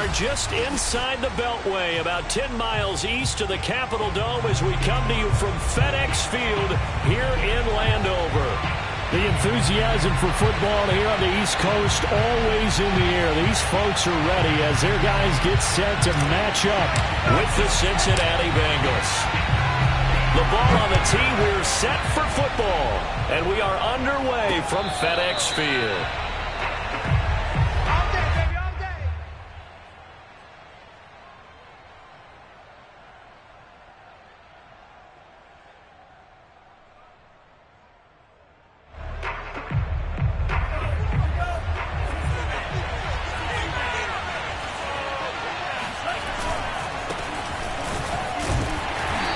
are just inside the Beltway, about 10 miles east of the Capitol Dome as we come to you from FedEx Field here in Landover. The enthusiasm for football here on the East Coast always in the air. These folks are ready as their guys get set to match up with the Cincinnati Bengals. The ball on the tee, we're set for football, and we are underway from FedEx Field.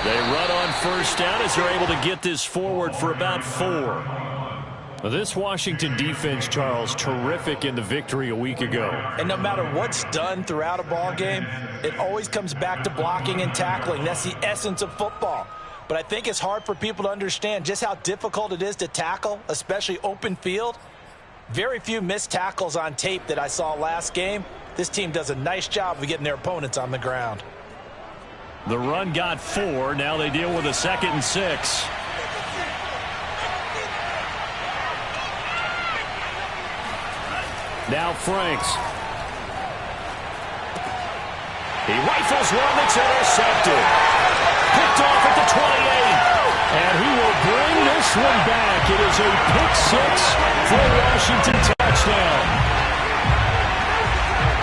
They run on first down as they're able to get this forward for about 4. This Washington defense, Charles, terrific in the victory a week ago. And no matter what's done throughout a ball game, it always comes back to blocking and tackling. That's the essence of football. But I think it's hard for people to understand just how difficult it is to tackle, especially open field. Very few missed tackles on tape that I saw last game. This team does a nice job of getting their opponents on the ground. The run got 4. Now they deal with a 2nd and 6. Now Franks. He rifles one that's intercepted. Picked off at the 28. And he will bring this one back. It is a pick 6 for a Washington touchdown.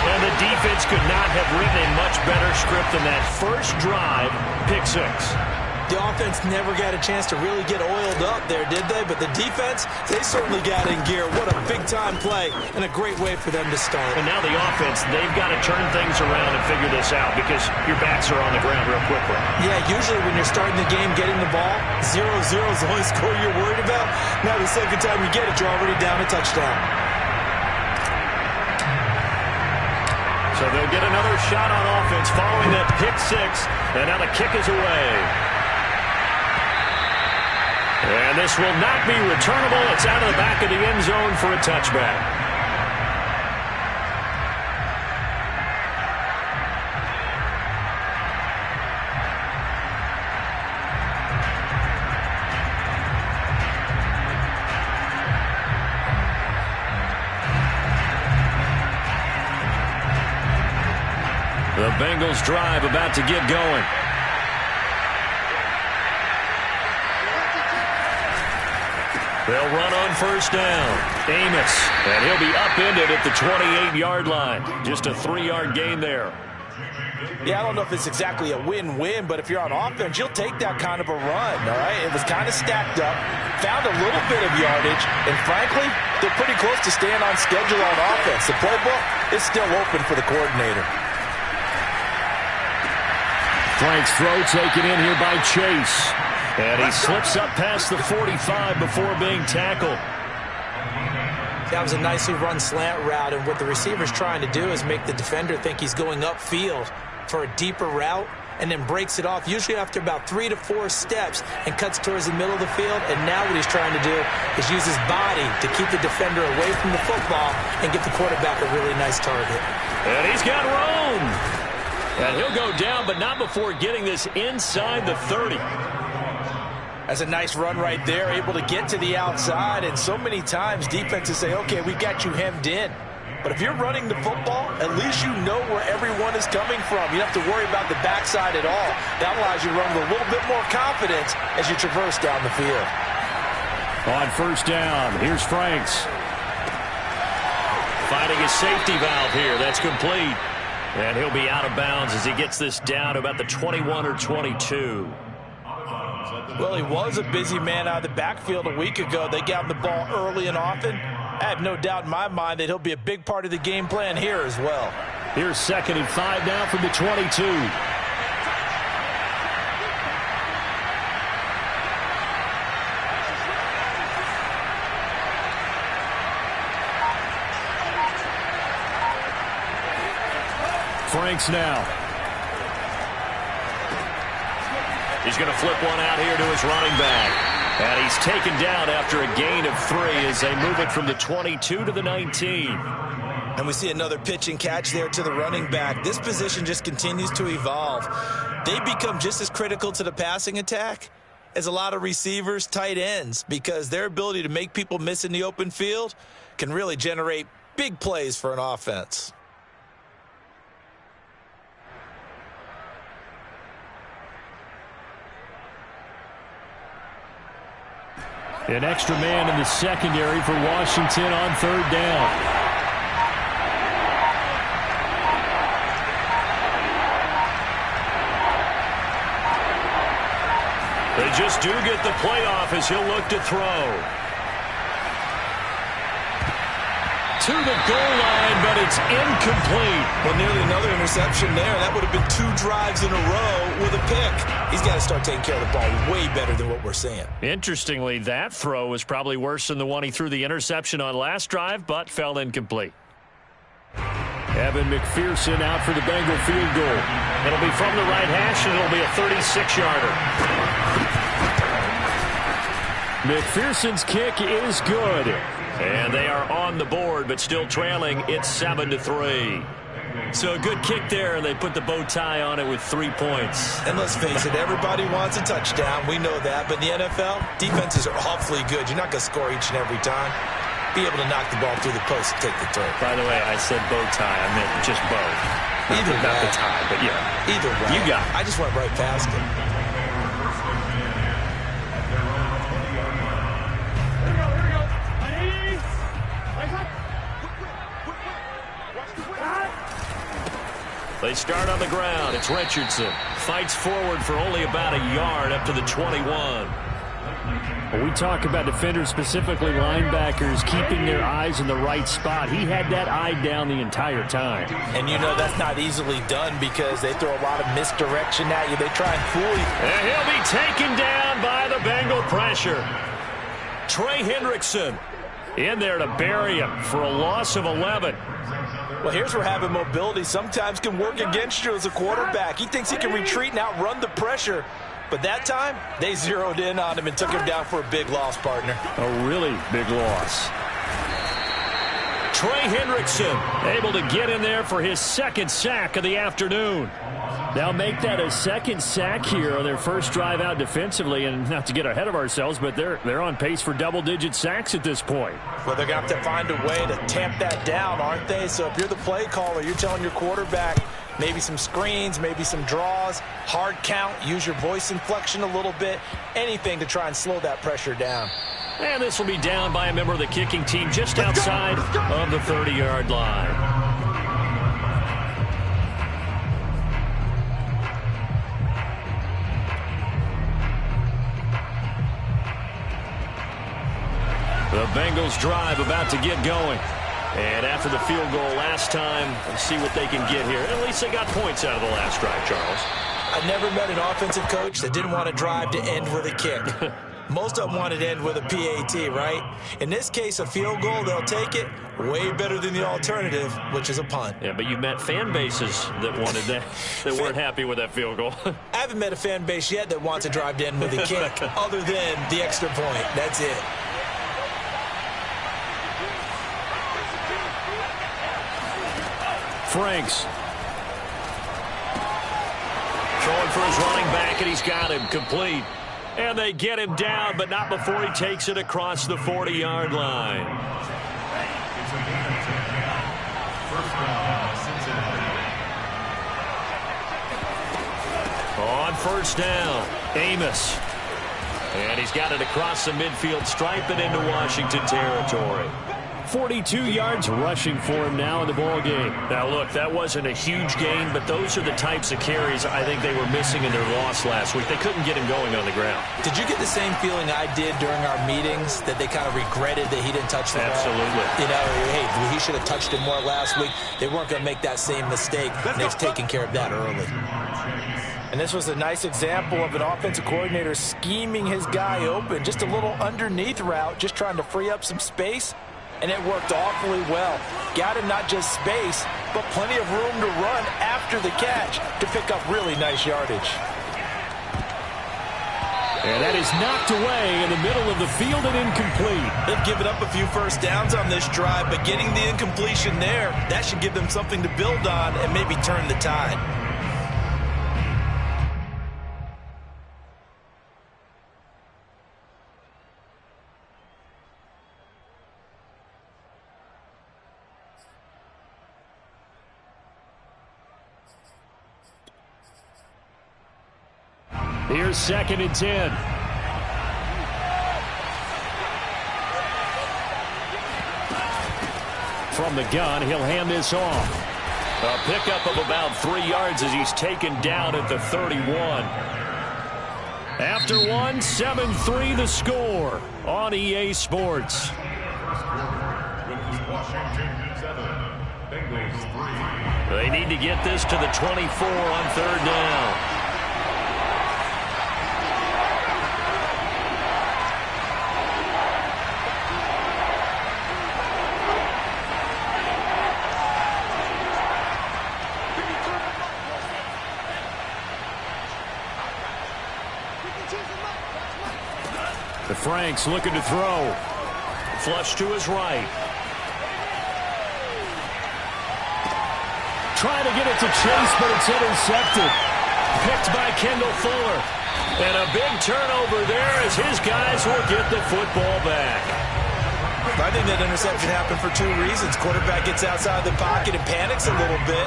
And the defense could not have written a much better script than that first drive, pick 6. The offense never got a chance to really get oiled up there, did they? But the defense, they certainly got in gear. What a big-time play and a great way for them to start. And now the offense, they've got to turn things around and figure this out because your backs are on the ground real quickly. Yeah, usually when you're starting the game getting the ball, 0-0 is the only score you're worried about. Now the second time you get it, you're already down a touchdown. So they'll get another shot on offense following that pick 6. And now the kick is away. And this will not be returnable. It's out of the back of the end zone for a touchback. The Bengals drive about to get going. They'll run on first down. Amos, and he'll be upended at the 28-yard line. Just a 3-yard gain there. Yeah, I don't know if it's exactly a win-win, but if you're on offense, you'll take that kind of a run, all right? It was kind of stacked up, found a little bit of yardage, and frankly, they're pretty close to staying on schedule on offense. The playbook is still open for the coordinator. Frank's throw taken in here by Chase. And he slips up past the 45 before being tackled. That was a nicely run slant route, and what the receiver's trying to do is make the defender think he's going upfield for a deeper route and then breaks it off, usually after about 3 to 4 steps, and cuts towards the middle of the field. And now what he's trying to do is use his body to keep the defender away from the football and give the quarterback a really nice target. And he's got room. And he'll go down, but not before getting this inside the 30. That's a nice run right there, able to get to the outside. And so many times defenses say, okay, we got you hemmed in. But if you're running the football, at least you know where everyone is coming from. You don't have to worry about the backside at all. That allows you to run with a little bit more confidence as you traverse down the field. On first down, here's Franks. Finding a safety valve here. That's complete. And he'll be out of bounds as he gets this down to about the 21 or 22. Well, he was a busy man out of the backfield a week ago. They got him the ball early and often. I have no doubt in my mind that he'll be a big part of the game plan here as well. Here's 2nd and 5 now from the 22. Franks now. He's going to flip one out here to his running back. And he's taken down after a gain of 3 as they move it from the 22 to the 19. And we see another pitch and catch there to the running back. This position just continues to evolve. They become just as critical to the passing attack as a lot of receivers, tight ends, because their ability to make people miss in the open field can really generate big plays for an offense. An extra man in the secondary for Washington on third down. They just do get the playoff as he'll look to throw. To the goal line, but it's incomplete. Well, nearly another interception there. That would have been 2 drives in a row with a pick. He's got to start taking care of the ball way better than what we're seeing. Interestingly, that throw was probably worse than the one he threw the interception on last drive, but fell incomplete. Evan McPherson out for the Bengal field goal. It'll be from the right hash, and it'll be a 36-yarder. McPherson's kick is good. And they are on the board, but still trailing. It's 7-3. So a good kick there, and they put the bow tie on it with 3 points. And let's face it, everybody wants a touchdown. We know that. But in the NFL, defenses are awfully good. You're not going to score each and every time. Be able to knock the ball through the post and take the throw. By the way, I said bow tie. I meant just bow. Either way. Not the tie, but yeah. Either way. You got it. I just went right past it. They start on the ground. It's Richardson. Fights forward for only about a yard up to the 21. When we talk about defenders, specifically linebackers, keeping their eyes in the right spot. He had that eye down the entire time. And you know that's not easily done because they throw a lot of misdirection at you. They try and fool you. And he'll be taken down by the Bengal pressure. Trey Hendrickson in there to bury him for a loss of 11. Well, here's where having mobility sometimes can work against you as a quarterback. He thinks he can retreat and outrun the pressure. But that time, they zeroed in on him and took him down for a big loss, partner. A really big loss. Trey Hendrickson able to get in there for his second sack of the afternoon. They'll make that a second sack here on their first drive out defensively. And not to get ahead of ourselves, but they're on pace for double-digit sacks at this point. Well, they're going to have to find a way to tamp that down, aren't they? So if you're the play caller, you're telling your quarterback maybe some screens, maybe some draws, hard count, use your voice inflection a little bit, anything to try and slow that pressure down. And this will be down by a member of the kicking team just outside of the 30-yard line. The Bengals drive about to get going. And after the field goal last time, let's see what they can get here. At least they got points out of the last drive, Charles. I never met an offensive coach that didn't want to drive to end with a kick. Most of them wanted to end with a PAT, right? In this case, a field goal, they'll take it. Way better than the alternative, which is a punt. Yeah, but you've met fan bases that wanted that, that weren't happy with that field goal. I haven't met a fan base yet that wants to drive to end with a kick other than the extra point. That's it. Franks. Throwing for his running back, and he's got him complete. And they get him down, but not before he takes it across the 40-yard line. On first down, Amos. And he's got it across the midfield stripe and into Washington territory. 42 yards rushing for him now in the ball game. Now, look, that wasn't a huge gain, but those are the types of carries I think they were missing in their loss last week. They couldn't get him going on the ground. Did you get the same feeling I did during our meetings, that they kind of regretted that he didn't touch the ball? Absolutely. You know, hey, he should have touched it more last week. They weren't going to make that same mistake, and they've taken care of that early. And this was a nice example of an offensive coordinator scheming his guy open. Just a little underneath route, just trying to free up some space. And it worked awfully well. Got him not just space, but plenty of room to run after the catch to pick up really nice yardage. And that is knocked away in the middle of the field and incomplete. They've given up a few first downs on this drive, but getting the incompletion there, that should give them something to build on and maybe turn the tide. Here's 2nd and 10. From the gun, he'll hand this off. A pickup of about 3 yards as he's taken down at the 31. After one, 7-3 the score on EA Sports. They need to get this to the 24 on 3rd down. The Franks looking to throw. Flush to his right. Trying to get it to Chase, but it's intercepted. Picked by Kendall Fuller. And a big turnover there as his guys will get the football back. I think that interception happened for 2 reasons. Quarterback gets outside the pocket and panics a little bit,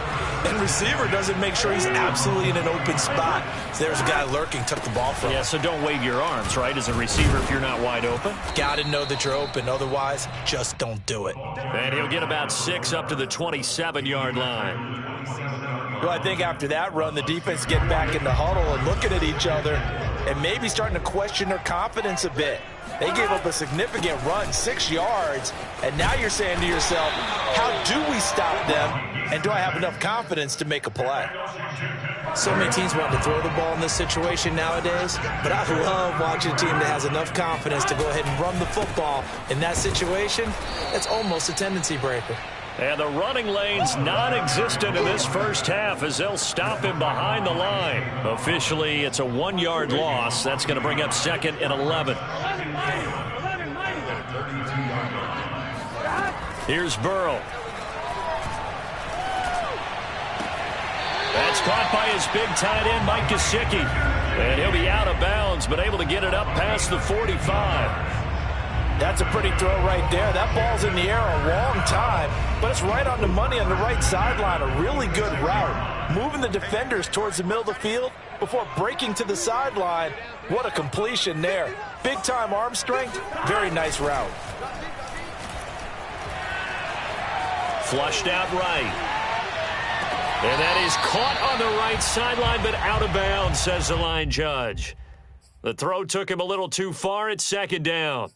and receiver doesn't make sure he's absolutely in an open spot. So there's a guy lurking, took the ball from him. Yeah, so don't wave your arms, right, as a receiver if you're not wide open. Got to know that you're open. Otherwise, just don't do it. And he'll get about 6 up to the 27-yard line. Well, I think after that run, the defense get back in the huddle and looking at each other and maybe starting to question their confidence a bit. They gave up a significant run, 6 yards, and now you're saying to yourself, how do we stop them, and do I have enough confidence to make a play? So many teams want to throw the ball in this situation nowadays, but I love watching a team that has enough confidence to go ahead and run the football. In that situation, it's almost a tendency breaker. And the running lane's non-existent in this first half as they'll stop him behind the line. Officially, it's a 1-yard loss. That's going to bring up 2nd and 11. Here's Burrow. That's caught by his big tight end, Mike Gesicki. And he'll be out of bounds, but able to get it up past the 45. That's a pretty throw right there. That ball's in the air a long time, but it's right on the money on the right sideline. A really good route. Moving the defenders towards the middle of the field before breaking to the sideline. What a completion there. Big-time arm strength. Very nice route. Flushed out right. And that is caught on the right sideline, but out of bounds, says the line judge. The throw took him a little too far at 2nd down.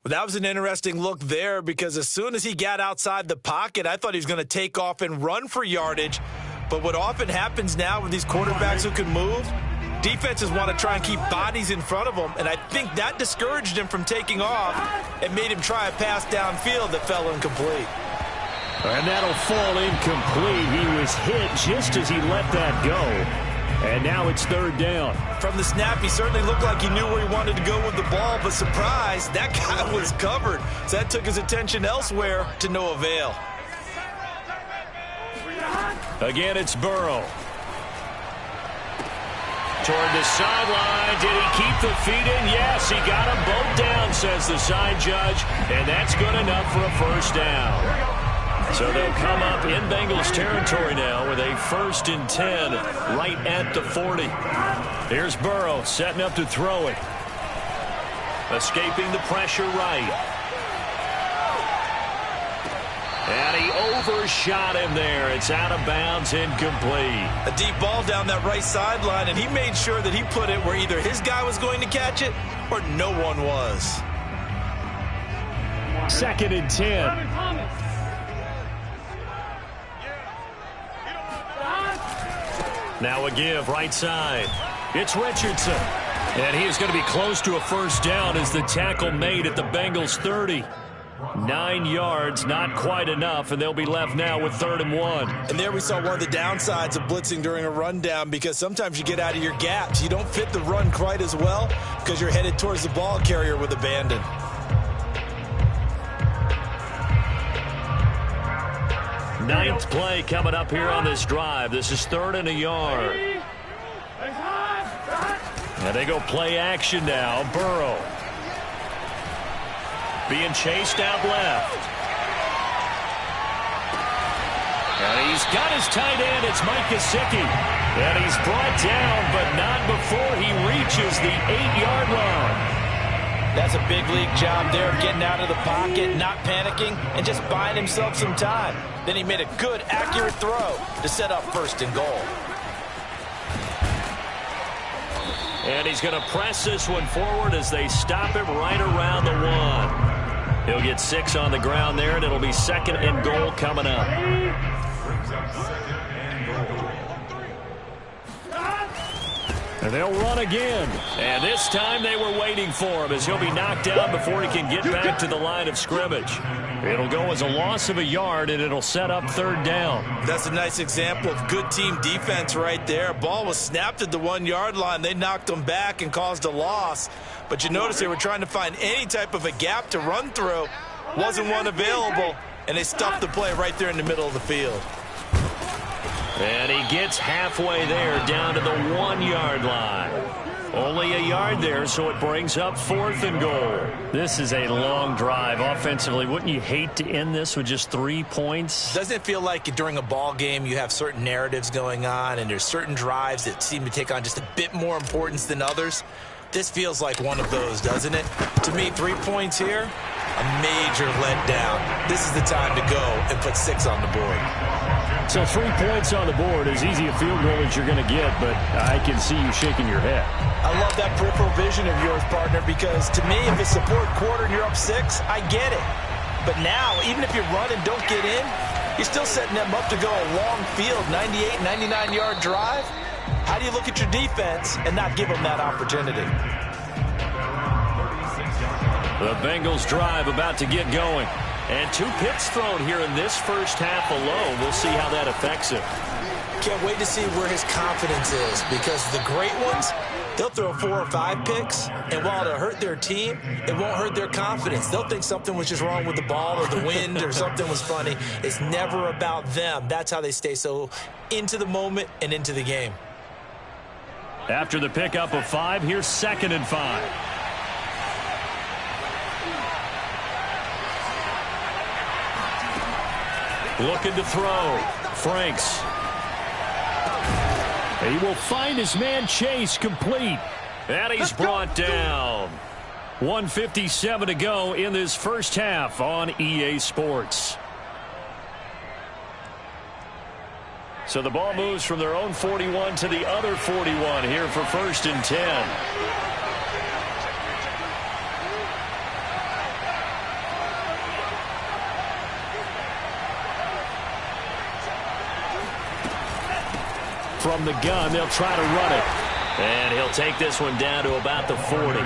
Well, that was an interesting look there because as soon as he got outside the pocket, I thought he was going to take off and run for yardage. But what often happens now with these quarterbacks who can move, defenses want to try and keep bodies in front of them, and I think that discouraged him from taking off and made him try a pass downfield that fell incomplete. And that'll fall incomplete. He was hit just as he let that go. And now it's 3rd down. From the snap, he certainly looked like he knew where he wanted to go with the ball, but surprise, that guy was covered. So that took his attention elsewhere to no avail. Again, it's Burrow. Toward the sideline. Did he keep the feet in? Yes, he got them both down, says the side judge. And that's good enough for a 1st down. So they'll come up in Bengals territory now with a 1st and 10 right at the 40. Here's Burrow setting up to throw it. Escaping the pressure right. And he overshot him there. It's out of bounds, incomplete. A deep ball down that right sideline, and he made sure that he put it where either his guy was going to catch it or no one was. 2nd and 10. Now a give, right side. It's Richardson. And he is going to be close to a 1st down as the tackle made at the Bengals 30. 9 yards, not quite enough, and they'll be left now with 3rd and 1. And there we saw one of the downsides of blitzing during a rundown, because sometimes you get out of your gaps. You don't fit the run quite as well because you're headed towards the ball carrier with abandon. Ninth play coming up here on this drive. This is 3rd and a yard. And they go play action now. Burrow being chased out left. And he's got his tight end. It's Mike Gesicki. And he's brought down, but not before he reaches the 8-yard line. That's a big league job there, getting out of the pocket, not panicking, and just buying himself some time. Then he made a good, accurate throw to set up 1st and goal. And he's going to press this one forward as they stop him right around the 1. He'll get 6 on the ground there, and it'll be 2nd and goal coming up. And they'll run again. And this time they were waiting for him, as he'll be knocked down before he can get back to the line of scrimmage. It'll go as a loss of a yard, and it'll set up 3rd down. That's a nice example of good team defense right there. Ball was snapped at the 1-yard line. They knocked them back and caused a loss. But you notice they were trying to find any type of a gap to run through. Wasn't one available, and they stuffed the play right there in the middle of the field. And he gets halfway there, down to the 1-yard line. Only a yard there, so it brings up 4th and goal. This is a long drive offensively. Wouldn't you hate to end this with just 3 points? Doesn't it feel like during a ball game you have certain narratives going on, and there's certain drives that seem to take on just a bit more importance than others? This feels like one of those, doesn't it? To me, 3 points here, a major letdown. This is the time to go and put 6 on the board. So 3 points on the board, as easy a field goal as you're going to get, but I can see you shaking your head. I love that peripheral vision of yours, partner, because to me, if it's the 4th quarter and you're up 6, I get it. But now, even if you run and don't get in, you're still setting them up to go a long field, 98, 99-yard drive. How do you look at your defense and not give them that opportunity? The Bengals drive about to get going. And 2 picks thrown here in this first half alone. We'll see how that affects him. Can't wait to see where his confidence is, because the great ones, they'll throw 4 or 5 picks, and while it'll hurt their team, it won't hurt their confidence. They'll think something was just wrong with the ball or the wind or something was funny. It's never about them. That's how they stay so into the moment and into the game. After the pickup of 5, here's 2nd and 5. Looking to throw. Franks. He will find his man Chase complete. And he's brought down. 1:57 to go in this first half on EA Sports. So the ball moves from their own 41 to the other 41 here for 1st and 10. From the gun, they'll try to run it. And he'll take this one down to about the 40.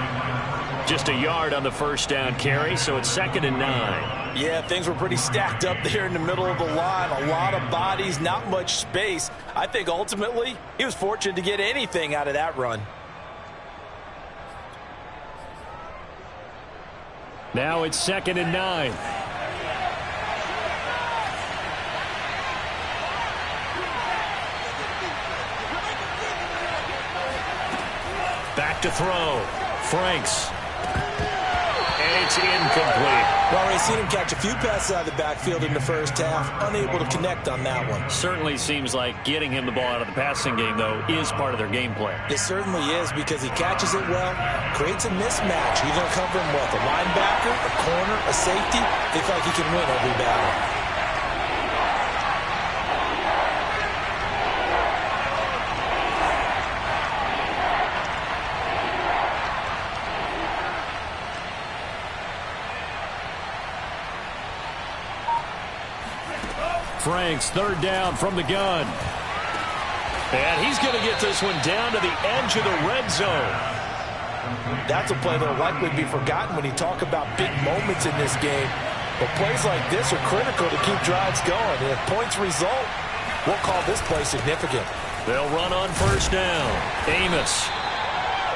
Just a yard on the 1st down carry, so it's 2nd and 9. Yeah, things were pretty stacked up there in the middle of the line. A lot of bodies, not much space. I think ultimately he was fortunate to get anything out of that run. Now it's 2nd and 9. Back to throw. Franks. And it's incomplete. Well, we've seen him catch a few passes out of the backfield in the first half. Unable to connect on that one. Certainly seems like getting him the ball out of the passing game, though, is part of their game plan. It certainly is, because he catches it well, creates a mismatch. You're going to cover him with a linebacker, a corner, a safety. Looks like he can win every battle. Franks, 3rd down from the gun. And he's going to get this one down to the edge of the red zone. That's a play that will likely be forgotten when you talk about big moments in this game. But plays like this are critical to keep drives going. And if points result, we'll call this play significant. They'll run on first down. Amos.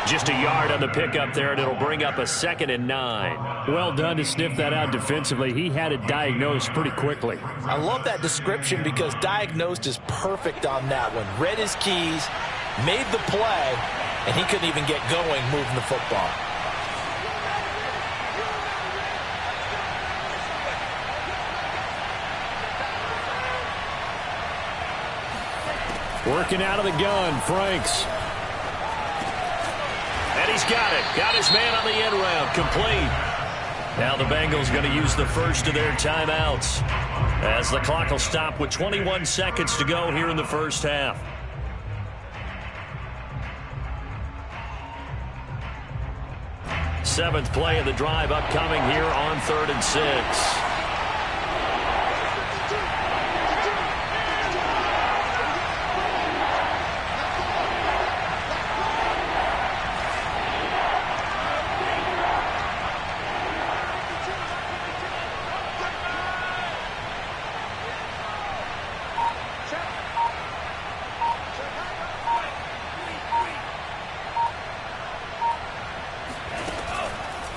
Just a yard on the pickup there, and it'll bring up a 2nd and 9. Well done to sniff that out defensively. He had it diagnosed pretty quickly. I love that description because diagnosed is perfect on that one. Read his keys, made the play, and he couldn't even get going moving the football. Working out of the gun, Franks. And he's got it. Got his man on the end route. Complete. Now the Bengals going to use the first of their timeouts as the clock will stop with 21 seconds to go here in the first half. Seventh play of the drive upcoming here on 3rd and 6.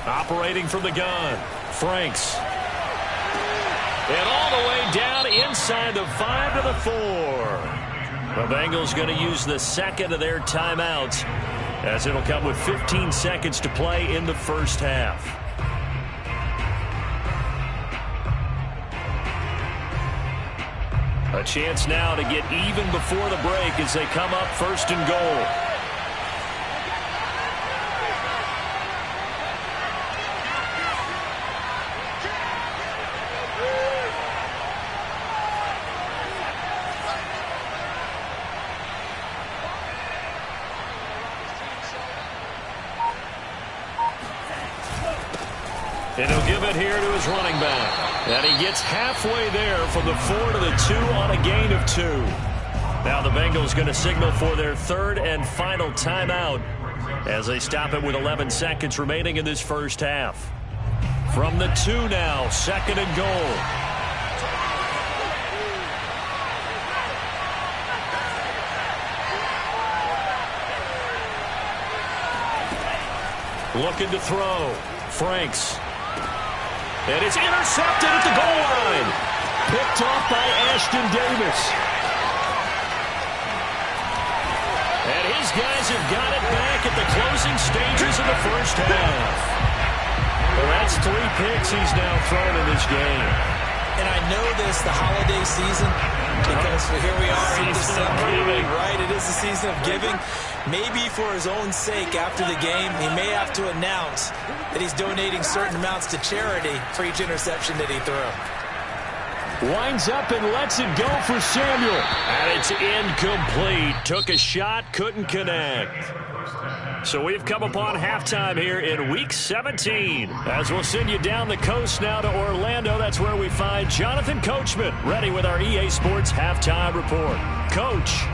Operating from the gun, Franks. And all the way down inside the 5 to the 4. The Bengals going to use the second of their timeouts as it'll come with 15 seconds to play in the first half. A chance now to get even before the break as they come up 1st and goal. And he'll give it here to his running back. And he gets halfway there from the 4 to the 2 on a gain of 2. Now the Bengals going to signal for their 3rd and final timeout as they stop it with 11 seconds remaining in this first half. From the 2 now, 2nd and goal. Looking to throw. Franks. And it's intercepted at the goal line. Picked off by Ashton Davis. And his guys have got it back at the closing stages of the first half. Well, that's 3 picks he's now thrown in this game. And I know this, the holiday season, because here we are in December, right? It is the season of giving. Maybe for his own sake after the game, he may have to announce that he's donating certain amounts to charity for each interception that he threw. Winds up and lets it go for Samuel. And it's incomplete. Took a shot, couldn't connect. So we've come upon halftime here in Week 17. As we'll send you down the coast now to Orlando, that's where we find Jonathan Coachman, ready with our EA Sports Halftime Report. Coach.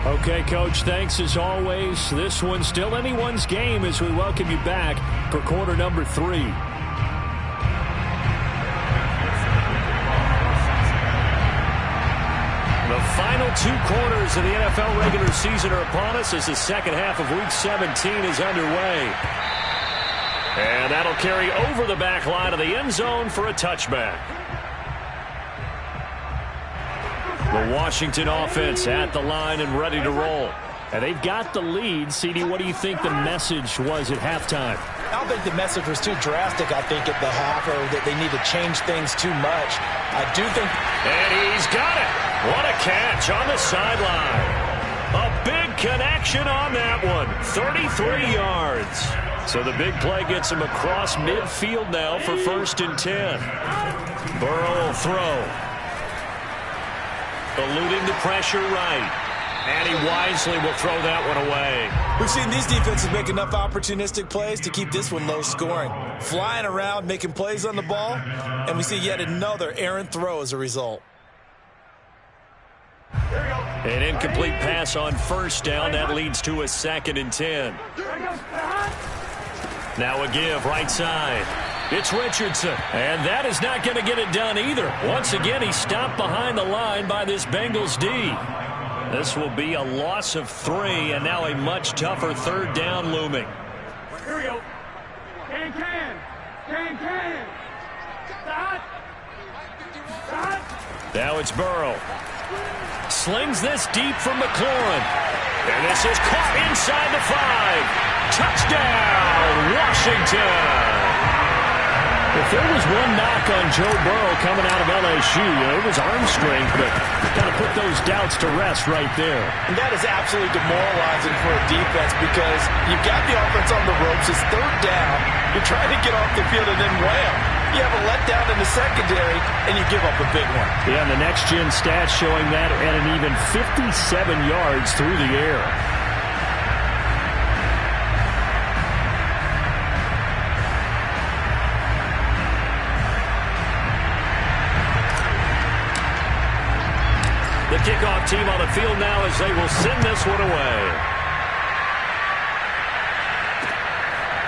Okay, Coach, thanks as always. This one's still anyone's game as we welcome you back for quarter number 3. The final 2 quarters of the NFL regular season are upon us as the second half of Week 17 is underway. And that'll carry over the back line of the end zone for a touchback. The Washington offense at the line and ready to roll. And they've got the lead. CD, what do you think the message was at halftime? I don't think the message was too drastic, I think, at the half, or that they need to change things too much. I do think... And he's got it. What a catch on the sideline. A big connection on that one. 33 yards. So the big play gets him across midfield now for 1st and 10. Burrow will throw. Eluding the pressure right. And he wisely will throw that one away. We've seen these defenses make enough opportunistic plays to keep this one low scoring. Flying around, making plays on the ball, and we see yet another errant throw as a result. An incomplete pass on 1st down. That leads to a 2nd and 10. Now a give right side. It's Richardson. And that is not going to get it done either. Once again, he stopped behind the line by this Bengals D. This will be a loss of 3, and now a much tougher third down looming. Here we go. Can. Stop. Now it's Burrow. Slings this deep from McLaurin. And this is caught inside the 5. Touchdown, Washington. If there was one knock on Joe Burrow coming out of LSU, it was arm strength, but kind of put those doubts to rest right there. And that is absolutely demoralizing for a defense because you've got the offense on the ropes. It's third down. You're trying to get off the field, and then wham, you have a letdown in the secondary, and you give up a big one. Yeah, and the next-gen stats showing that at an even 57 yards through the air. The kickoff team on the field now as they will send this one away.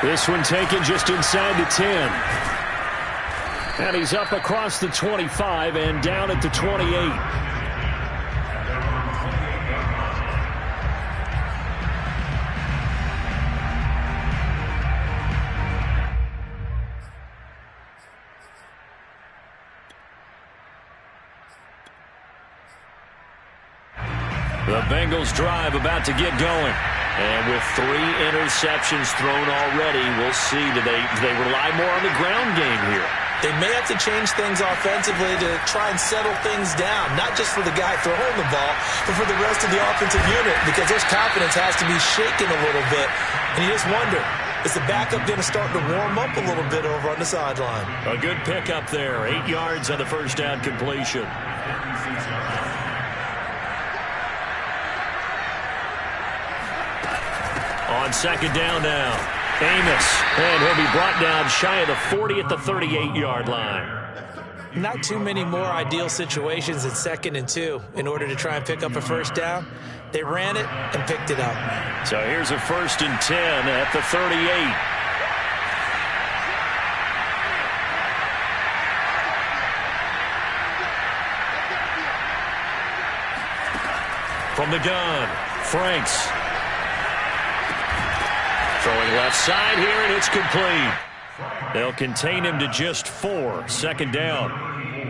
This one taken just inside the 10. And he's up across the 25 and down at the 28. The Bengals drive about to get going. And with 3 interceptions thrown already, we'll see. Do they rely more on the ground game here? They may have to change things offensively to try and settle things down, not just for the guy throwing the ball, but for the rest of the offensive unit, because his confidence has to be shaken a little bit. And you just wonder, is the backup going to start to warm up a little bit over on the sideline? A good pickup there. 8 yards on the first down completion. On second down now, Amos, and he'll be brought down shy of the 40 at the 38-yard line. Not too many more ideal situations at 2nd and 2 in order to try and pick up a first down. They ran it and picked it up. So here's a 1st and 10 at the 38. From the gun, Franks. Throwing left side here, and it's complete. They'll contain him to just 4. 2nd down.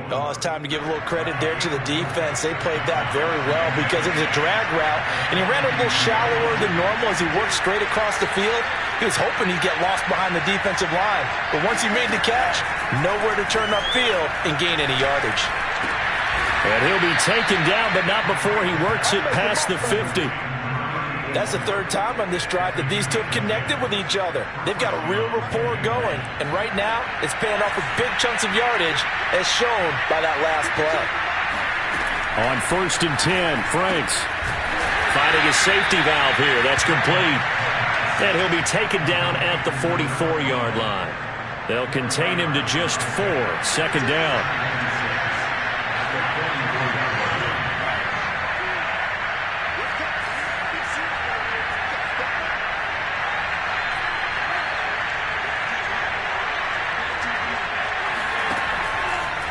Oh, it's time to give a little credit there to the defense. They played that very well because it was a drag route, and he ran a little shallower than normal as he worked straight across the field. He was hoping he'd get lost behind the defensive line, but once he made the catch, nowhere to turn upfield and gain any yardage. And he'll be taken down, but not before he works it past the 50. That's the 3rd time on this drive that these two have connected with each other. They've got a real rapport going, and right now it's paying off with big chunks of yardage as shown by that last play. On 1st and 10, Franks finding a safety valve here. That's complete. And he'll be taken down at the 44-yard line. They'll contain him to just 4. 2nd down.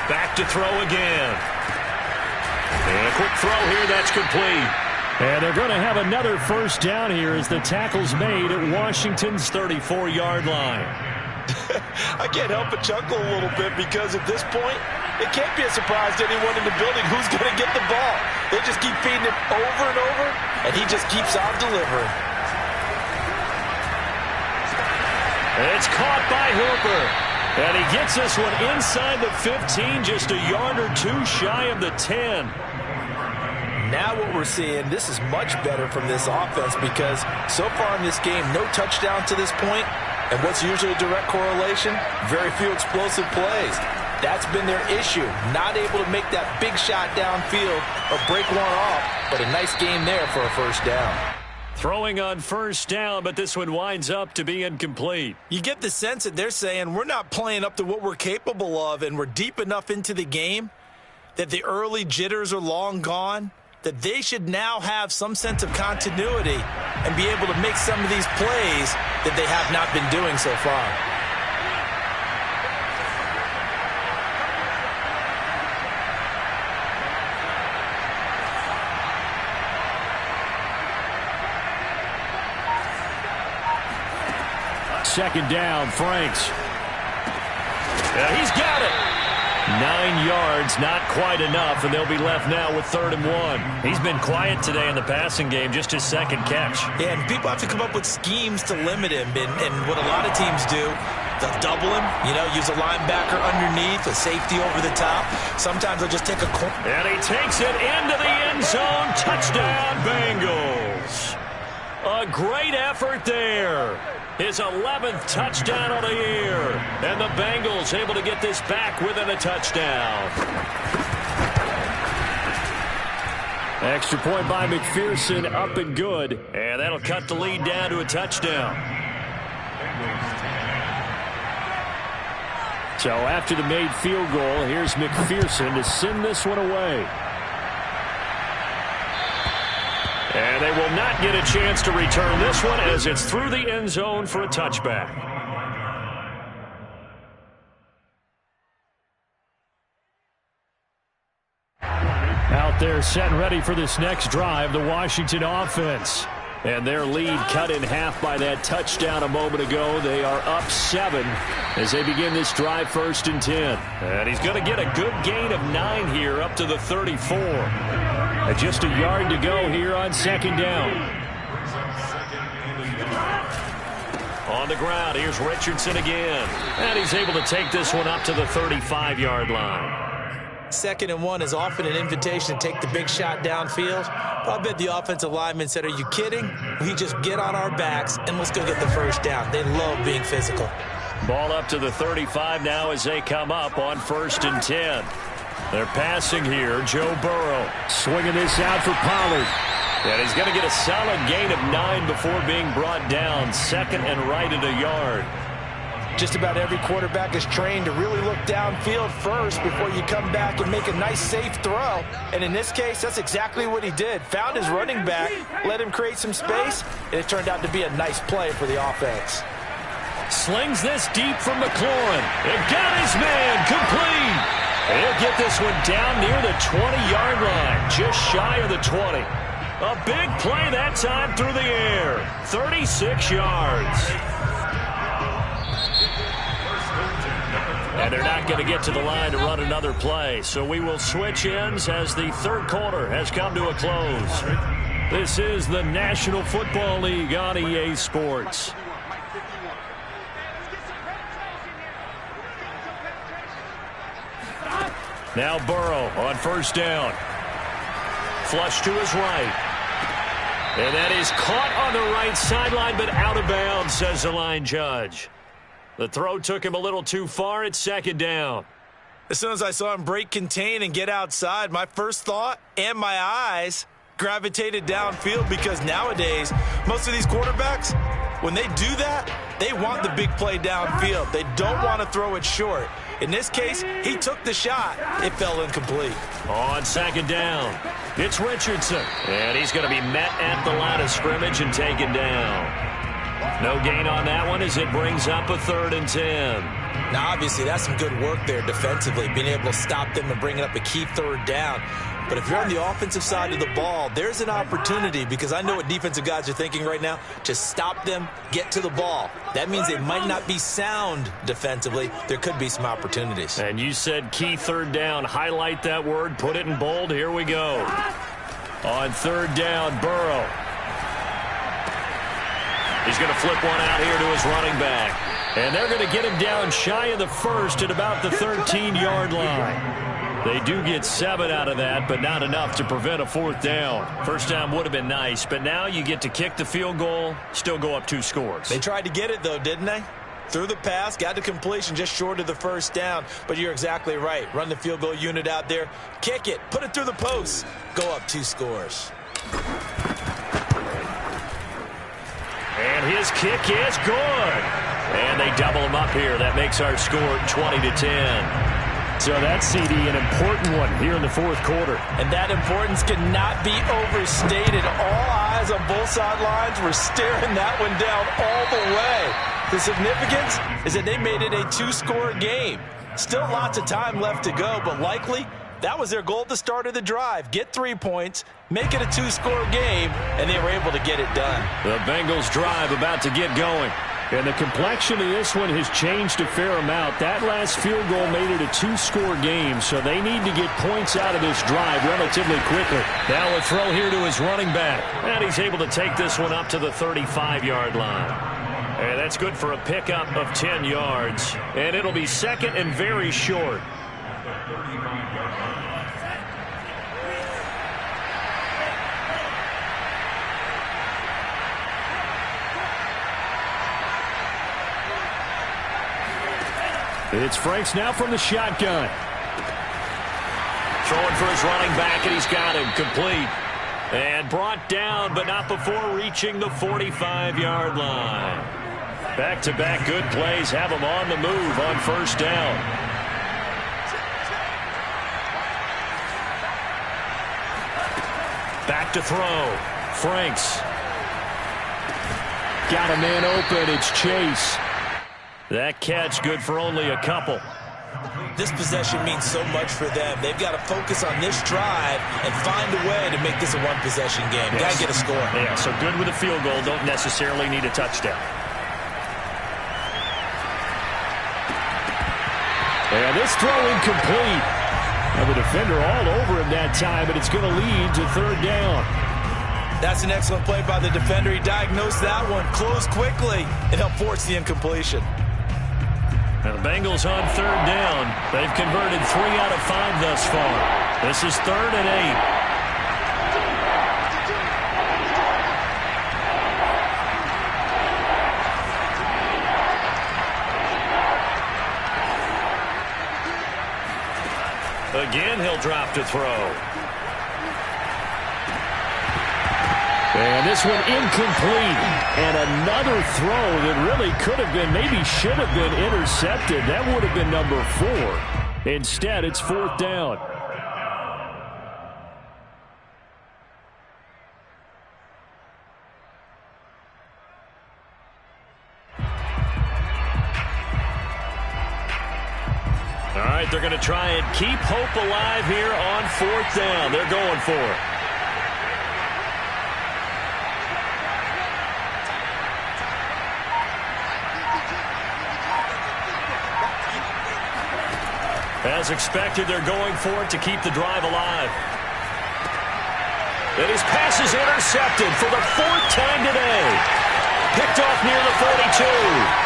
Back to throw again. And a quick throw here, that's complete. And they're going to have another first down here as the tackle's made at Washington's 34-yard line. I can't help but chuckle a little bit because at this point, it can't be a surprise to anyone in the building who's going to get the ball. They just keep feeding it over and over, and he just keeps on delivering. It's caught by Hooper. And he gets this one inside the 15, just a yard or 2 shy of the 10. Now what we're seeing, this is much better from this offense because so far in this game, no touchdown to this point. And what's usually a direct correlation? Very few explosive plays. That's been their issue. Not able to make that big shot downfield or break one off, but a nice game there for a first down. Throwing on first down, but this one winds up to be incomplete. You get the sense that they're saying we're not playing up to what we're capable of, and we're deep enough into the game that the early jitters are long gone, that they should now have some sense of continuity and be able to make some of these plays that they have not been doing so far. second down. Franks. Yeah, he's got it. 9 yards, not quite enough, and they'll be left now with 3rd and 1. He's been quiet today in the passing game, just his second catch. Yeah, and people have to come up with schemes to limit him, and what a lot of teams do, they'll double him, use a linebacker underneath, a safety over the top. Sometimes they'll just take a corner. And he takes it into the end zone. Touchdown, Bengals. A great effort there. His 11th touchdown of the year. And the Bengals able to get this back within a touchdown. Extra point by McPherson, up and good. And that'll cut the lead down to a touchdown. So after the made field goal, here's McPherson to send this one away. And they will not get a chance to return this one as it's through the end zone for a touchback. Out there set and ready for this next drive, the Washington offense. And their lead cut in half by that touchdown a moment ago. They are up 7 as they begin this drive 1st and 10. And he's going to get a good gain of 9 here up to the 34. And just a yard to go here on 2nd down. On the ground, here's Richardson again. And he's able to take this one up to the 35-yard line. 2nd and 1 is often an invitation to take the big shot downfield. But I bet the offensive lineman said, are you kidding? We just get on our backs and let's go get the 1st down. They love being physical. Ball up to the 35 now as they come up on 1st and 10. They're passing here. Joe Burrow swinging this out for Pollard. And he's going to get a solid gain of 9 before being brought down. 2nd and right at a yard. Just about every quarterback is trained to really look downfield first before you come back and make a nice, safe throw. And in this case, that's exactly what he did. Found his running back, let him create some space, and it turned out to be a nice play for the offense. Slings this deep from McLaurin. It got his man complete. He'll get this one down near the 20-yard line, just shy of the 20. A big play that time through the air. 36 yards. And they're not going to get to the line to run another play. So we will switch ends as the 3rd quarter has come to a close. This is the National Football League on EA Sports. Now Burrow on 1st down. Flush to his right. And that is caught on the right sideline, but out of bounds, says the line judge. The throw took him a little too far. It's 2nd down. As soon as I saw him break contain and get outside, my first thought and my eyes gravitated downfield, because nowadays, most of these quarterbacks, when they do that, they want the big play downfield. They don't want to throw it short. In this case, he took the shot. It fell incomplete. On 2nd down, it's Richardson. And he's going to be met at the line of scrimmage and taken down. No gain on that one as it brings up a 3rd and 10. Now, obviously, that's some good work there defensively, being able to stop them and bring up a key 3rd down. But if you're on the offensive side of the ball, there's an opportunity, because I know what defensive guys are thinking right now. Just stop them, get to the ball. That means they might not be sound defensively. There could be some opportunities. And you said key 3rd down. Highlight that word. Put it in bold. Here we go. On 3rd down, Burrow. He's going to flip one out here to his running back. And they're going to get him down shy of the 1st at about the 13-yard line. They do get 7 out of that, but not enough to prevent a 4th down. 1st down would have been nice, but now you get to kick the field goal, still go up 2 scores. They tried to get it, though, didn't they? Threw the pass, got to completion just short of the 1st down. But you're exactly right. Run the field goal unit out there. Kick it. Put it through the post. Go up 2 scores. And his kick is good. And they double him up here. That makes our score 20-10. So that's, CD, an important one here in the 4th quarter. And that importance cannot be overstated. All eyes on both sidelines were staring that one down all the way. The significance is that they made it a 2-score game. Still lots of time left to go, but likely that was their goal at the start of the drive. Get 3 points, make it a 2-score game, and they were able to get it done. The Bengals drive about to get going. And the complexion of this one has changed a fair amount. That last field goal made it a two-score game, so they need to get points out of this drive relatively quickly. Now a throw here to his running back. And he's able to take this one up to the 35-yard line. And that's good for a pickup of 10 yards. And it'll be second and very short. It's Franks now from the shotgun. Throwing for his running back, and he's got him complete. And brought down, but not before reaching the 45-yard line. Back-to-back good plays have him on the move on first down. Back to throw. Franks. Got a man open. It's Chase. That catch good for only a couple. This possession means so much for them. They've got to focus on this drive and find a way to make this a one-possession game. Yes. Got to get a score. Yeah, so good with a field goal. Don't necessarily need a touchdown. And this throw incomplete. And the defender all over him that time, but it's going to lead to third down. That's an excellent play by the defender. He diagnosed that one, closed quickly, and helped force the incompletion. And the Bengals on third down. They've converted 3 out of 5 thus far. This is 3rd and 8. Again, he'll drop to throw. And this one incomplete. And another throw that really could have been, maybe should have been intercepted. That would have been number 4. Instead, it's 4th down. All right, they're going to try and keep hope alive here on 4th down. They're going for it. As expected, they're going for it to keep the drive alive. And his pass is intercepted for the 4th time today. Picked off near the 42.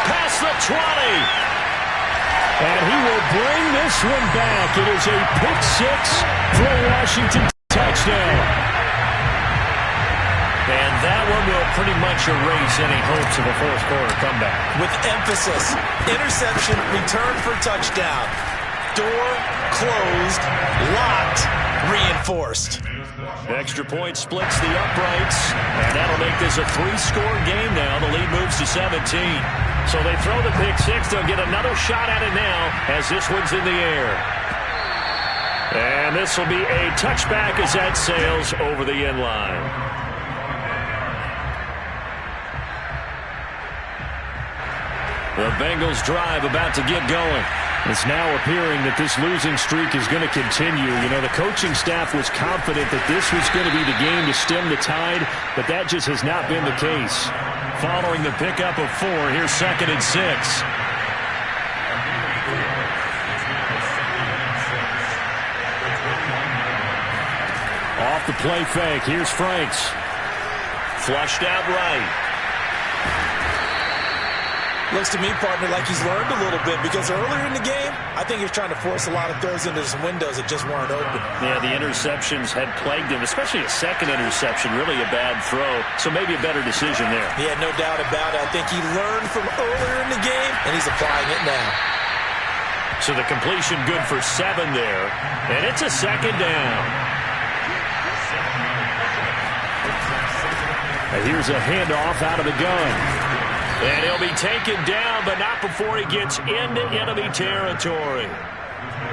Past the 20. And he will bring this one back. It is a pick 6 for a Washington touchdown. And that one will pretty much erase any hopes of a fourth-quarter comeback. With emphasis, interception, return for touchdown. Door closed, locked, reinforced. Extra point splits the uprights, and that'll make this a 3-score game now. The lead moves to 17. So they throw the pick 6. They'll get another shot at it now as this one's in the air. And this will be a touchback as that sails over the end line. The Bengals drive about to get going. It's now appearing that this losing streak is going to continue. You know, the coaching staff was confident that this was going to be the game to stem the tide, but that just has not been the case. Following the pickup of 4, here's 2nd and 6. Off the play fake, here's Franks. Flushed out right. Looks to me, partner, like he's learned a little bit because earlier in the game, I think he was trying to force a lot of throws into some windows that just weren't open. Yeah, the interceptions had plagued him, especially a second interception, really a bad throw. So maybe a better decision there. Yeah, no doubt about it. I think he learned from earlier in the game, and he's applying it now. So the completion good for 7 there, and it's a 2nd down. And here's a handoff out of the gun. And he'll be taken down, but not before he gets into enemy territory.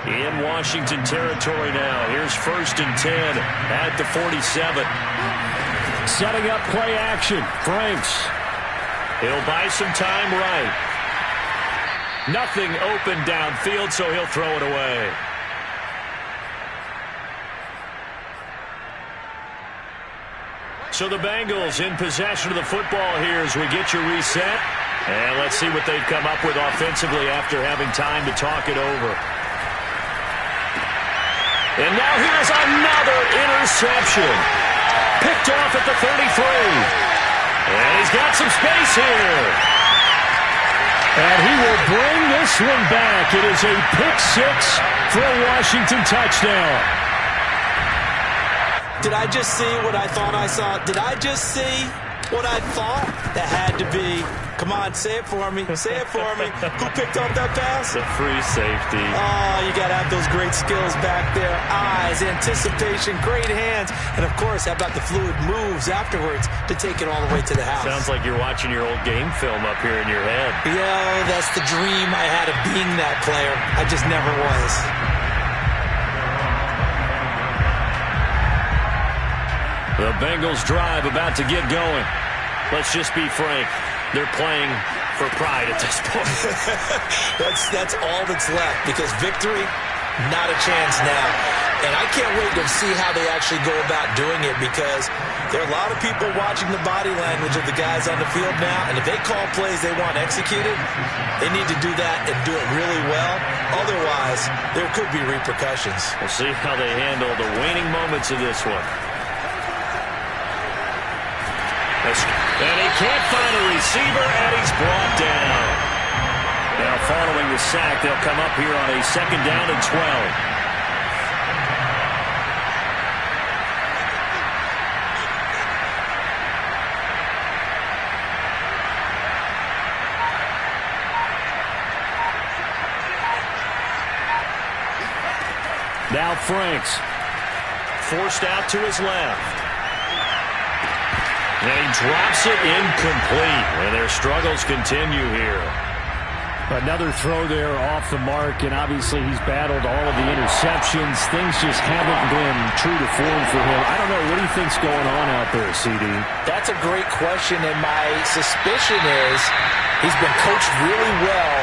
In Washington territory now. Here's 1st and 10 at the 47. Setting up play action. Franks. He'll buy some time right. Nothing open downfield, so he'll throw it away. So the Bengals in possession of the football here as we get you reset. And let's see what they've come up with offensively after having time to talk it over. And now here's another interception. Picked off at the 33. And he's got some space here. And he will bring this one back. It is a pick six for a Washington touchdown. Did I just see what I thought I saw? Did I just see what I thought? That had to be. Come on, say it for me. Say it for me. Who picked up that pass? The free safety. Oh, you got to have those great skills back there. Eyes, anticipation, great hands. And, of course, how about the fluid moves afterwards to take it all the way to the house? Sounds like you're watching your old game film up here in your head. Yeah, that's the dream I had of being that player. I just never was. The Bengals drive about to get going. Let's just be frank. They're playing for pride at this point. That's all that's left, because victory, not a chance now. And I can't wait to see how they actually go about doing it, because there are a lot of people watching the body language of the guys on the field now, and if they call plays they want executed, they need to do that and do it really well. Otherwise, there could be repercussions. We'll see how they handle the waning moments of this one. And he can't find a receiver, and he's brought down. Now, following the sack, they'll come up here on a 2nd down and 12. Now Franks, forced out to his left. And he drops it incomplete. And their struggles continue here. Another throw there off the mark, and obviously he's battled all of the interceptions. Things just haven't been true to form for him. I don't know. What do you think's going on out there, CD? That's a great question, and my suspicion is he's been coached really well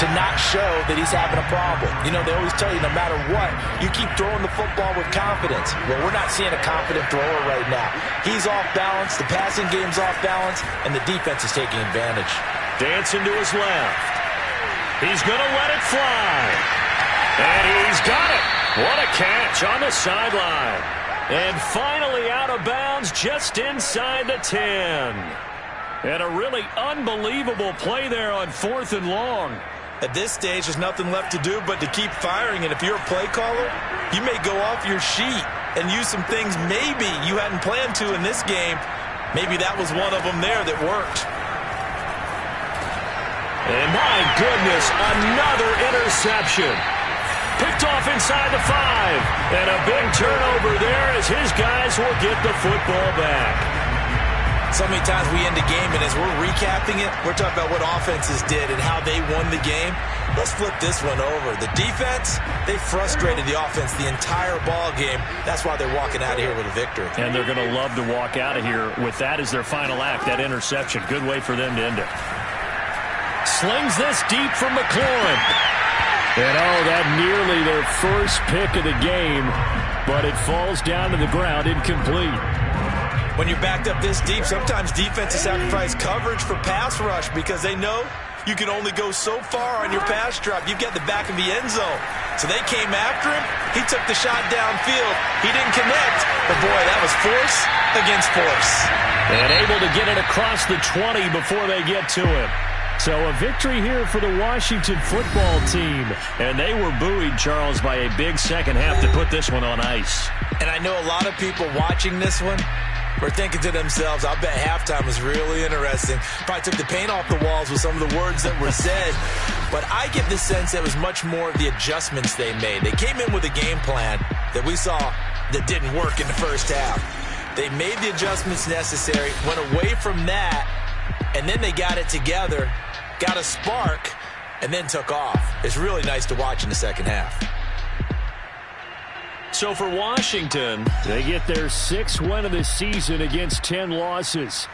to not show that he's having a problem. You know, they always tell you no matter what, you keep throwing the football with confidence. Well, we're not seeing a confident thrower right now. He's off balance, the passing game's off balance, and the defense is taking advantage. Dancing to his left. He's going to let it fly. And he's got it. What a catch on the sideline. And finally out of bounds just inside the 10. And a really unbelievable play there on 4th and long. At this stage, there's nothing left to do but to keep firing. And if you're a play caller, you may go off your sheet and use some things maybe you hadn't planned to in this game. Maybe that was one of them there that worked. And my goodness, another interception. Picked off inside the 5. And a big turnover there as his guys will get the football back. So many times we end the game, and as we're recapping it, we're talking about what offenses did and how they won the game. Let's flip this one over. The defense, they frustrated the offense the entire ball game. That's why they're walking out of here with a victory. And they're going to love to walk out of here with that as their final act, that interception. Good way for them to end it. Slings this deep from McLaurin. And that nearly their first pick of the game, but it falls down to the ground incomplete. When you're backed up this deep, sometimes defenses sacrifice coverage for pass rush because they know you can only go so far on your pass drop. You've got the back of the end zone. So they came after him. He took the shot downfield. He didn't connect. But, boy, that was force against force. And able to get it across the 20 before they get to him. So a victory here for the Washington football team. And they were buoyed, Charles, by a big second half to put this one on ice. And I know a lot of people watching this one were thinking to themselves, I bet halftime was really interesting. Probably took the paint off the walls with some of the words that were said. But I get the sense that it was much more of the adjustments they made. They came in with a game plan that we saw that didn't work in the first half. They made the adjustments necessary, went away from that, and then they got it together, got a spark, and then took off. It's really nice to watch in the second half. So for Washington, they get their 6th win of the season against 10 losses.